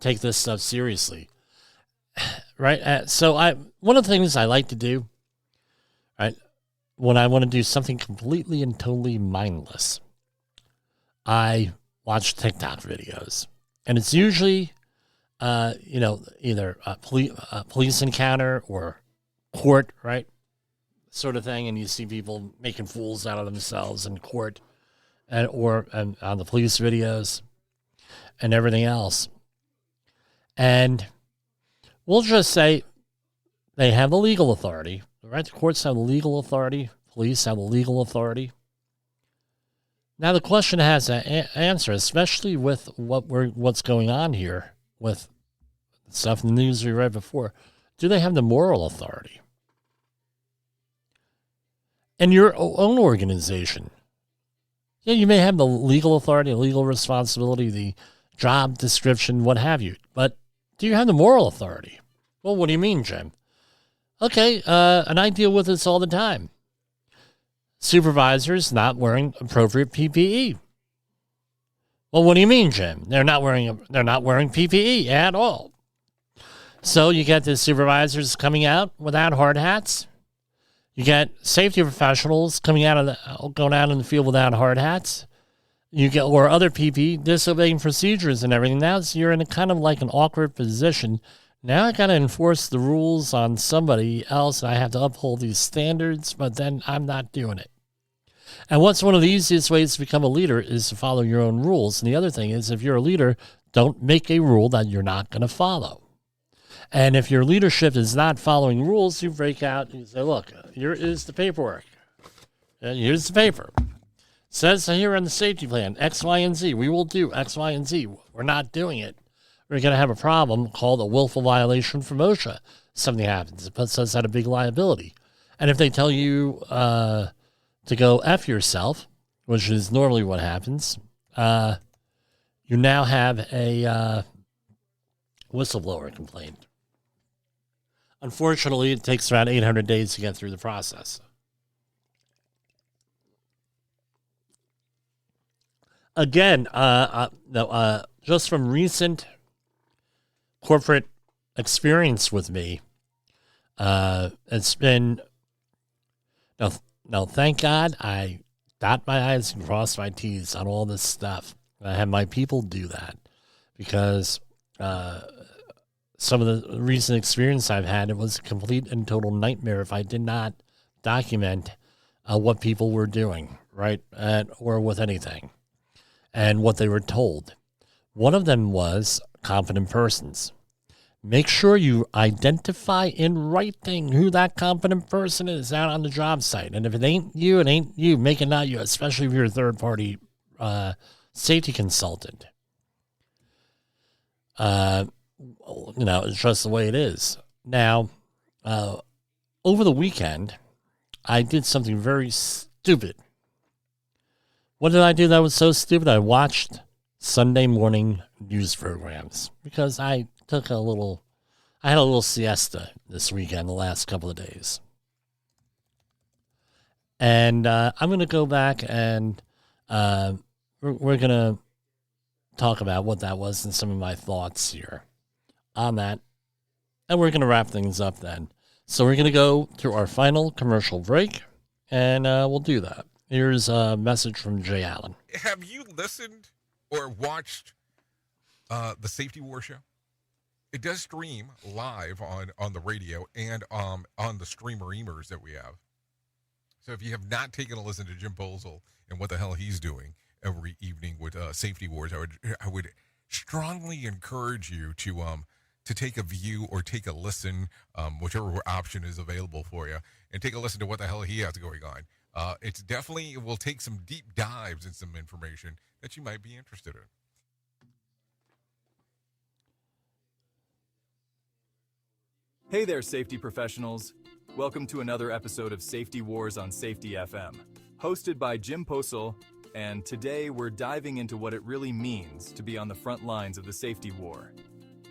take this stuff seriously. Right? One of the things I like to do, right, when I want to do something completely and totally mindless, I watch TikTok videos. And it's usually either police encounter or court, right? Sort of thing. And you see people making fools out of themselves in court and on the police videos and everything else. And we'll just say they have the legal authority, right? The courts have the legal authority. Police have the legal authority. Now the question has an answer, especially with what's going on here with stuff in the news we read before. Do they have the moral authority? And your own organization. Yeah, you may have the legal authority, the legal responsibility, the job description, what have you. But do you have the moral authority? Well, what do you mean, Jim? Okay, and I deal with this all the time. Supervisors not wearing appropriate PPE. Well, what do you mean, Jim? They're not wearing PPE at all. So you get the supervisors coming out without hard hats. You get safety professionals going out in the field without hard hats. You get or other PPE disobeying procedures and everything. Now you're in a kind of like an awkward position. Now I got to enforce the rules on somebody else. I have to uphold these standards, but then I'm not doing it. And what's one of the easiest ways to become a leader is to follow your own rules. And the other thing is, if you're a leader, don't make a rule that you're not going to follow. And if your leadership is not following rules, you break out and you say, look, here is the paperwork. And here's the paper. It says here on the safety plan, X, Y, and Z. We will do X, Y, and Z. We're not doing it. We're going to have a problem called a willful violation from OSHA. Something happens. It puts us at a big liability. And if they tell you to go F yourself, which is normally what happens, you now have a whistleblower complaint. Unfortunately, it takes around 800 days to get through the process. Again, just from recent corporate experience with me, it's been no. Thank God I dot my I's and cross my T's on all this stuff. I have my people do that because some of the recent experience I've had, it was a complete and total nightmare if I did not document what people were doing, right, or with anything, and what they were told. One of them was competent persons. Make sure you identify in writing who that competent person is out on the job site. And if it ain't you, it ain't you. Make it not you, especially if you're a third-party safety consultant. It's just the way it is. Now, over the weekend, I did something very stupid. What did I do that was so stupid? I watched Sunday morning news programs because I had a little siesta this weekend, the last couple of days. And I'm going to go back and we're going to talk about what that was and some of my thoughts here on that. And we're going to wrap things up then. So we're going to go to our final commercial break, and we'll do that. Here's a message from Jay Allen. Have you listened or watched the Safety War Show? It does stream live on the radio and on the streamer-emers that we have. So if you have not taken a listen to Jim Posel and what the hell he's doing every evening with Safety Wars, I would strongly encourage you to take a view or take a listen, whichever option is available for you, and take a listen to what the hell he has going on. It will take some deep dives and some information that you might be interested in. Hey there, safety professionals. Welcome to another episode of Safety Wars on Safety FM, hosted by Jim Posel, and today we're diving into what it really means to be on the front lines of the safety war.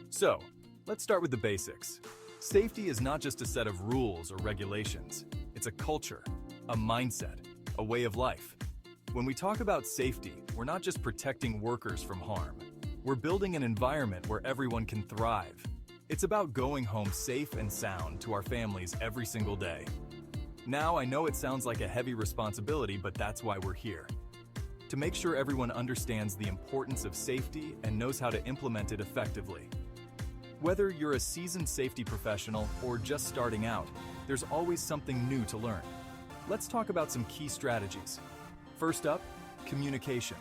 So, let's start with the basics. Safety is not just a set of rules or regulations. It's a culture, a mindset, a way of life. When we talk about safety, we're not just protecting workers from harm. We're building an environment where everyone can thrive. It's about going home safe and sound to our families every single day. Now, I know it sounds like a heavy responsibility, but that's why we're here. To make sure everyone understands the importance of safety and knows how to implement it effectively. Whether you're a seasoned safety professional or just starting out, there's always something new to learn. Let's talk about some key strategies. First up, communication.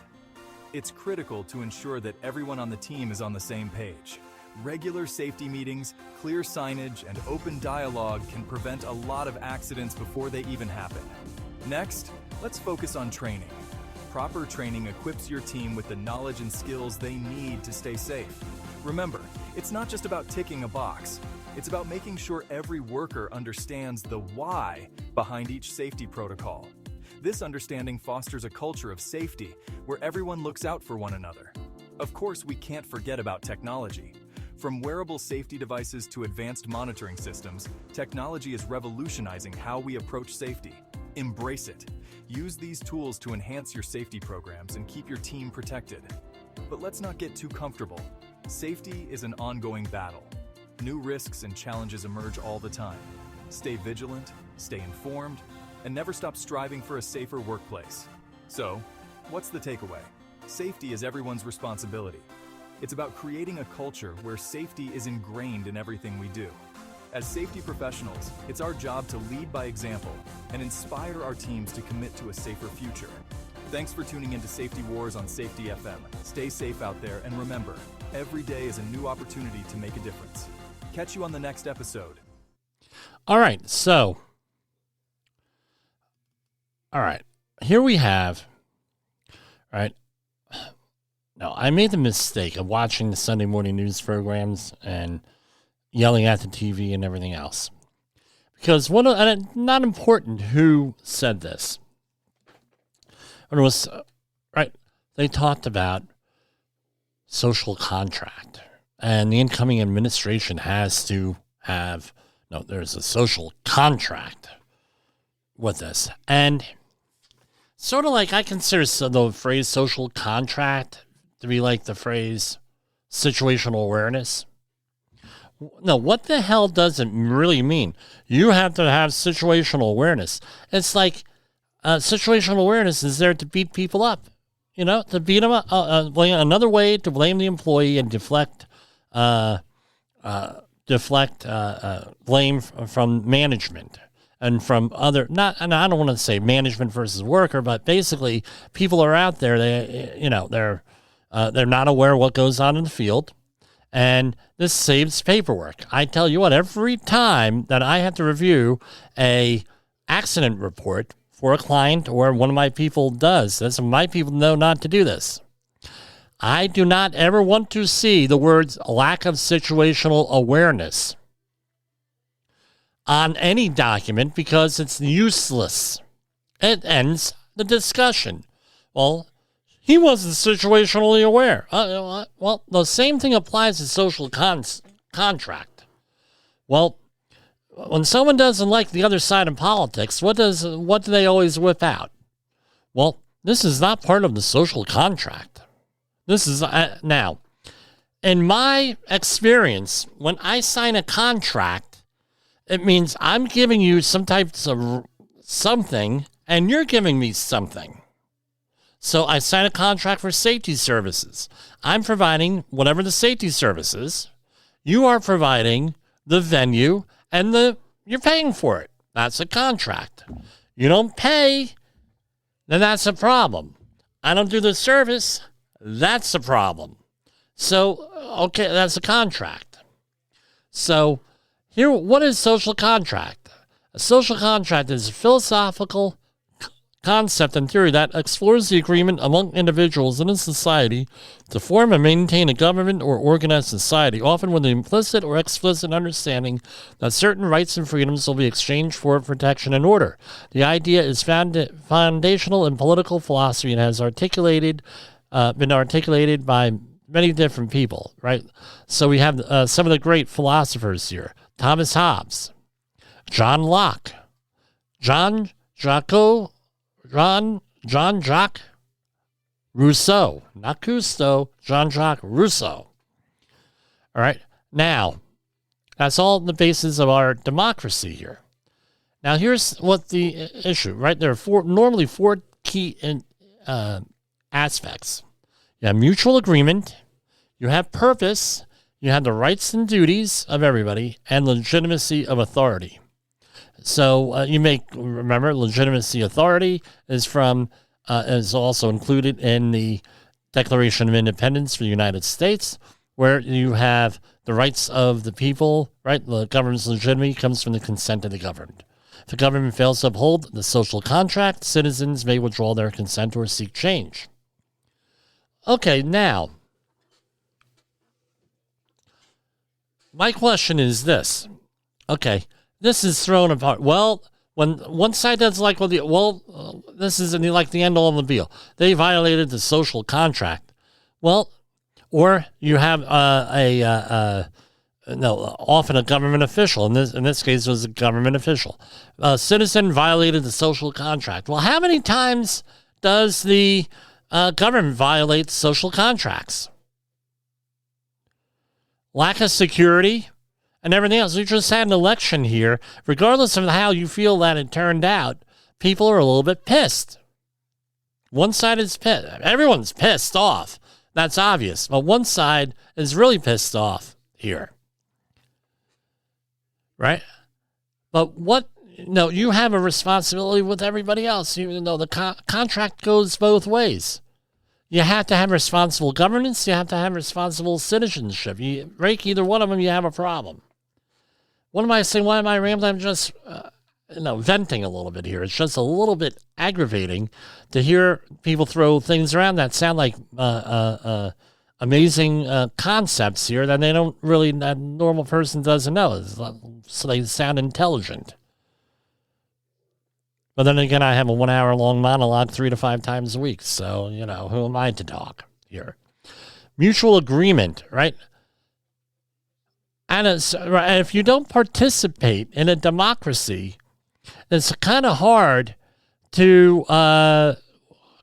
It's critical to ensure that everyone on the team is on the same page. Regular safety meetings, clear signage, and open dialogue can prevent a lot of accidents before they even happen. Next, let's focus on training. Proper training equips your team with the knowledge and skills they need to stay safe. Remember, it's not just about ticking a box. It's about making sure every worker understands the why behind each safety protocol. This understanding fosters a culture of safety where everyone looks out for one another. Of course, we can't forget about technology. From wearable safety devices to advanced monitoring systems, technology is revolutionizing how we approach safety. Embrace it. Use these tools to enhance your safety programs and keep your team protected. But let's not get too comfortable. Safety is an ongoing battle. New risks and challenges emerge all the time. Stay vigilant, stay informed, and never stop striving for a safer workplace. So, what's the takeaway? Safety is everyone's responsibility. It's about creating a culture where safety is ingrained in everything we do. As safety professionals, it's our job to lead by example and inspire our teams to commit to a safer future. Thanks for tuning into Safety Wars on Safety FM. Stay safe out there, and remember, every day is a new opportunity to make a difference. Catch you on the next episode. All right, here we have, right? Now, I made the mistake of watching the Sunday morning news programs and yelling at the TV and everything else. Because not important who said this. But it was, they talked about social contract. And the incoming administration has to have, there's a social contract with this. And sort of like I consider the phrase social contract to be like the phrase situational awareness. No, what the hell does it really mean? You have to have situational awareness. It's like situational awareness is there to beat people up, to beat them up. Another way to blame the employee and deflect blame from management and from other, and I don't want to say management versus worker, but basically people are out there, they're not aware of what goes on in the field. And this saves paperwork. I tell you what, every time that I have to review a accident report for a client or one of my people does this, and my people know not to do this, I do not ever want to see the words lack of situational awareness on any document because it's useless. It ends the discussion. Well, he wasn't situationally aware. Well, the same thing applies to social contract. Well, when someone doesn't like the other side in politics, what do they always whip out? Well, this is not part of the social contract. This is now, in my experience, when I sign a contract, it means I'm giving you some types of something, and you're giving me something. So I sign a contract for safety services. I'm providing whatever the safety service is. You are providing the venue, and you're paying for it. That's a contract. You don't pay, then that's a problem. I don't do the service, that's a problem. So, okay, that's a contract. So, here, what is social contract? A social contract is a philosophical concept and theory that explores the agreement among individuals in a society to form and maintain a government or organized society, often with the implicit or explicit understanding that certain rights and freedoms will be exchanged for protection and order. The idea is foundational in political philosophy and has been articulated by many different people, right? So we have some of the great philosophers here. Thomas Hobbes, John Locke, Jean-Jacques Rousseau, not Cousteau, Jean-Jacques Rousseau. All right. Now, that's all the basis of our democracy here. Now, here's what the issue, right? There are normally four key aspects. You have mutual agreement, you have purpose, you have the rights and duties of everybody and legitimacy of authority. So remember, legitimacy authority is also included in the Declaration of Independence for the United States, where you have the rights of the people, right? The government's legitimacy comes from the consent of the governed. If the government fails to uphold the social contract, citizens may withdraw their consent or seek change. Okay, now, my question is this. Okay, this is thrown apart. Well, when one side doesn't like, this isn't like the end all of the deal. They violated the social contract. Well, or you have often a government official. In this case, it was a government official. A citizen violated the social contract. Well, how many times does the government violate social contracts? Lack of security and everything else. We just had an election here. Regardless of how you feel that it turned out, people are a little bit pissed. One side is pissed. Everyone's pissed off. That's obvious. But one side is really pissed off here. Right? But you have a responsibility with everybody else. Even though the contract goes both ways. You have to have responsible governance. You have to have responsible citizenship. You break either one of them, you have a problem. What am I saying? Why am I rambling? I'm just venting a little bit here. It's just a little bit aggravating to hear people throw things around that sound like amazing concepts here that that normal person doesn't know. So they sound intelligent. But then again, I have a 1 hour long monologue 3 to 5 times a week. So, who am I to talk here? Mutual agreement, right? And if you don't participate in a democracy, it's kind of hard to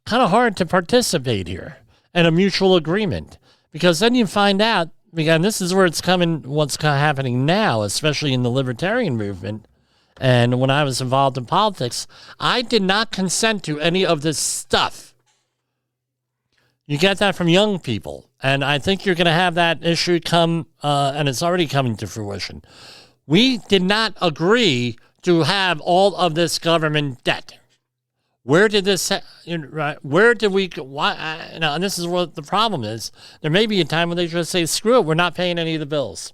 participate here in a mutual agreement, because then you find out. Again, this is where it's coming. What's happening now, especially in the libertarian movement, and when I was involved in politics, I did not consent to any of this stuff. You get that from young people. And I think you're going to have that issue come, and it's already coming to fruition. We did not agree to have all of this government debt. Where did this, where did we, why, and this is what the problem is. There may be a time when they just say, screw it, we're not paying any of the bills.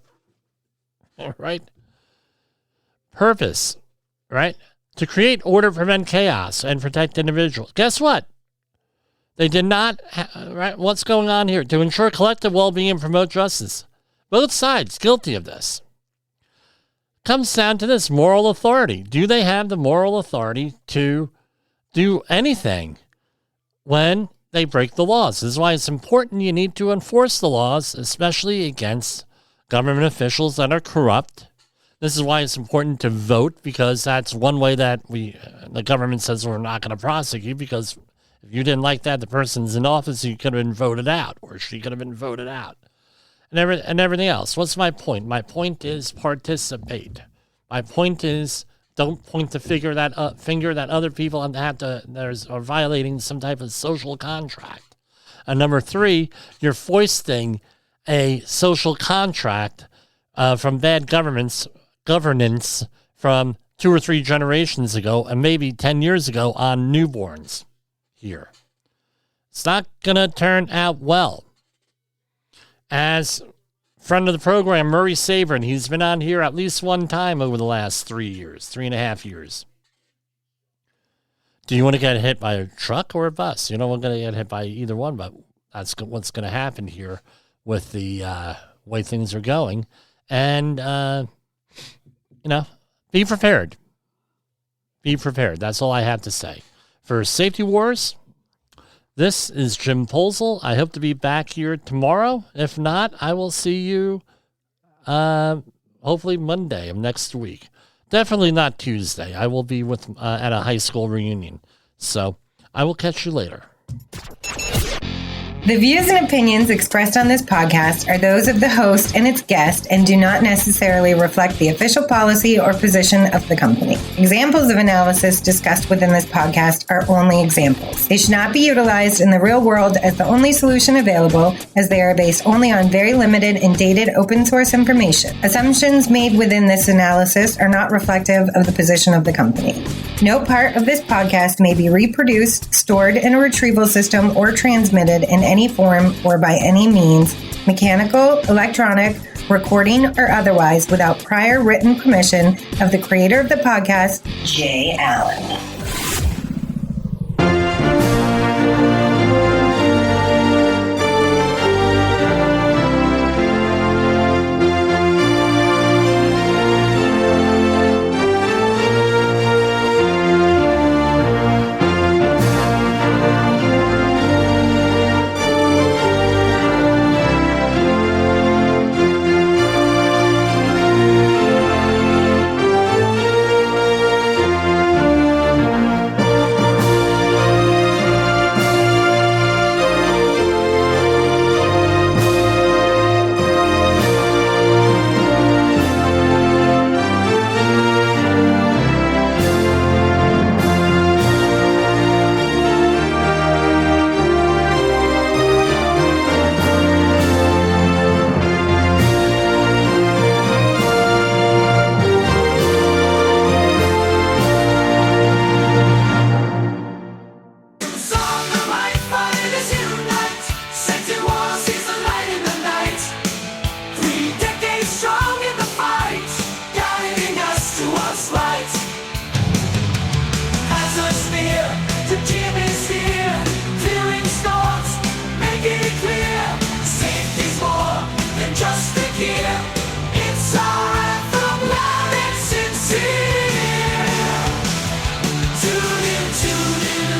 Right? Purpose, right? To create order, prevent chaos, and protect individuals. Guess what? They did not, right? What's going on here? To ensure collective well-being and promote justice. Both sides guilty of this. Comes down to this, moral authority. Do they have the moral authority to do anything when they break the laws? This is why it's important you need to enforce the laws, especially against government officials that are corrupt. This is why it's important to vote, because that's one way that the government says we're not going to prosecute, because if you didn't like that, the person's in office, you could have been voted out, or she could have been voted out, and everything else. What's my point? My point is participate. My point is don't point the finger that other people are violating some type of social contract. And number 3, you're foisting a social contract from bad governance from 2 or 3 generations ago, and maybe 10 years ago on newborns. Here. It's not going to turn out well. As friend of the program, Murray Sabrin, he's been on here at least one time over the last 3.5 years. Do you want to get hit by a truck or a bus? You don't want to get hit by either one, but that's what's going to happen here with the way things are going. And, be prepared. Be prepared. That's all I have to say. For Safety Wars, this is Jim Posel. I hope to be back here tomorrow. If not, I will see you hopefully Monday of next week. Definitely not Tuesday. I will be at a high school reunion. So I will catch you later. The views and opinions expressed on this podcast are those of the host and its guest and do not necessarily reflect the official policy or position of the company. Examples of analysis discussed within this podcast are only examples. They should not be utilized in the real world as the only solution available, as they are based only on very limited and dated open source information. Assumptions made within this analysis are not reflective of the position of the company. No part of this podcast may be reproduced, stored in a retrieval system, or transmitted in any form or by any means, mechanical, electronic, recording, or otherwise, without prior written permission of the creator of the podcast, Jay Allen.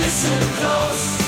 Listen close.